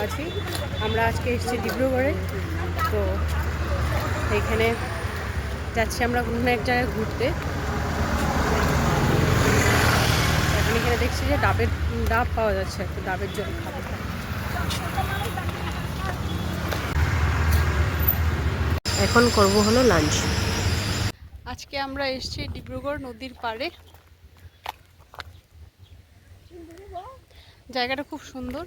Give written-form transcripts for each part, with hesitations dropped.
আছি। আমরা আজকে এসেছি ডিব্রুগড়ে, তো এইখানে যাচ্ছি আমরা কোনো এক জায়গায় ঘুরতে। এখন এখানে দেখছি যে ডাব পাওয়া যাচ্ছে, একটু ডাবের জল খাবো। এখন করব হলো লাঞ্চ। আজকে আমরা এসেছি ডিব্রুগড় নদীর পাড়ে। জায়গাটা খুব সুন্দর,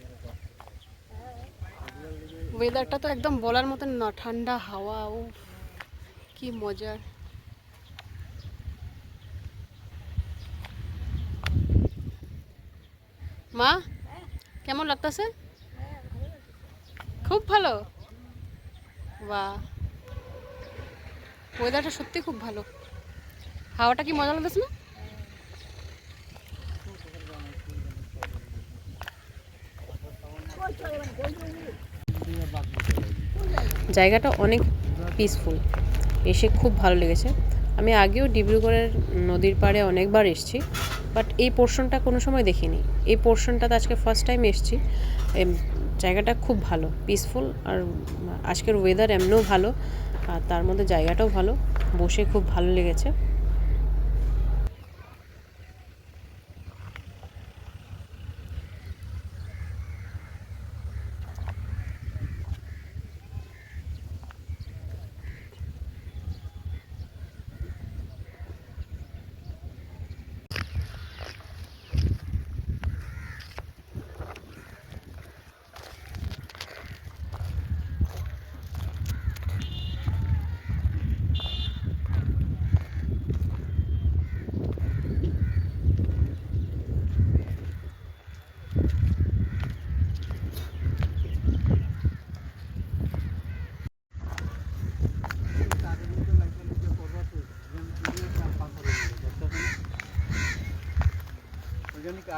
ওয়েদারটা তো একদম বলার মতন না, ঠান্ডা হাওয়া, ও কি মজার। মা, কেমন লাগতেছে? খুব ভালো। বাহ, ওয়েদারটা সত্যি খুব ভালো, হাওয়াটা কি মজা লাগতেছে না? জায়গাটা অনেক পিসফুল, এসে খুব ভালো লেগেছে। আমি আগেও ডিব্রুগড়ের নদীর পাড়ে অনেকবার এসেছি, বাট এই পোর্শনটা কোনো সময় দেখিনি। এই পোর্শনটাতে আজকে ফার্স্ট টাইম এসেছি। জায়গাটা খুব ভালো, পিসফুল, আর আজকের ওয়েদার এমনিও ভালো, আর তার মধ্যে জায়গাটাও ভালো, বসে খুব ভালো লেগেছে।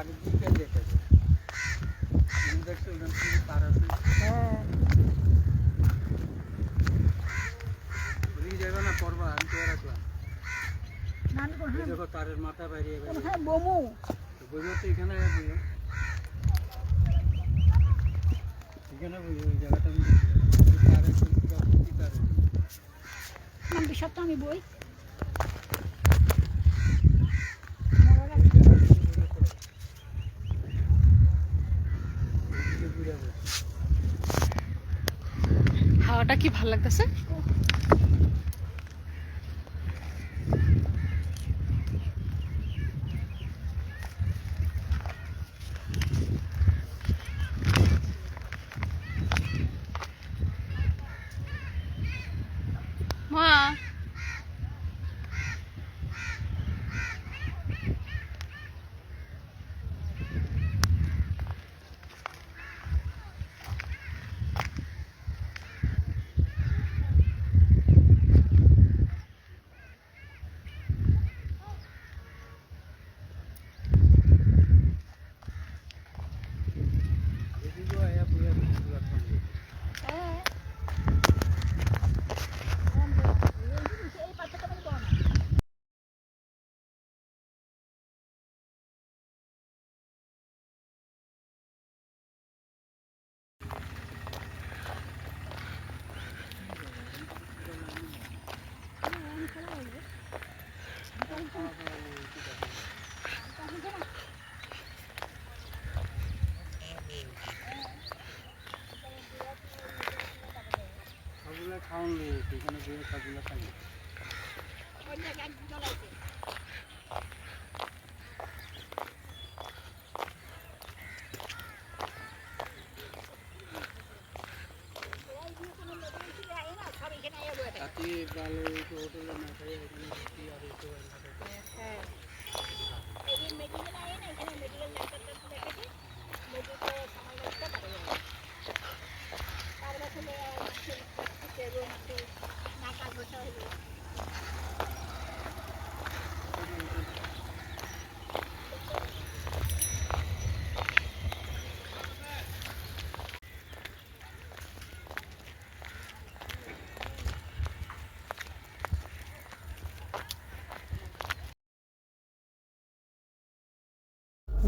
আগের দিকে দেখে দেখছি ওখান থেকে তার আছে। হ্যাঁ, ওদিকে যাবে না, পড়বা, আমি তো রাখলাম। দেখো তারের মাথা বাইরে বমু বইমা তো এখানে এখানে বই ওই জায়গাটা আমি তারের সপ্তাহ আমি বই হাওয়াটা কি ভালো লাগতেছে। মা, খাওয়ান এখানে সবগুলো খাই। ভালো হোটেলে না খাই এখানে।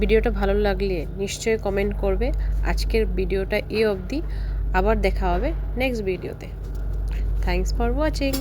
ভিডিওটা ভালো লাগলে নিশ্চয়ই কমেন্ট করবে। আজকের ভিডিওটা এই অবধি, আবার দেখা হবে নেক্সট ভিডিওতে। Thanks for watching.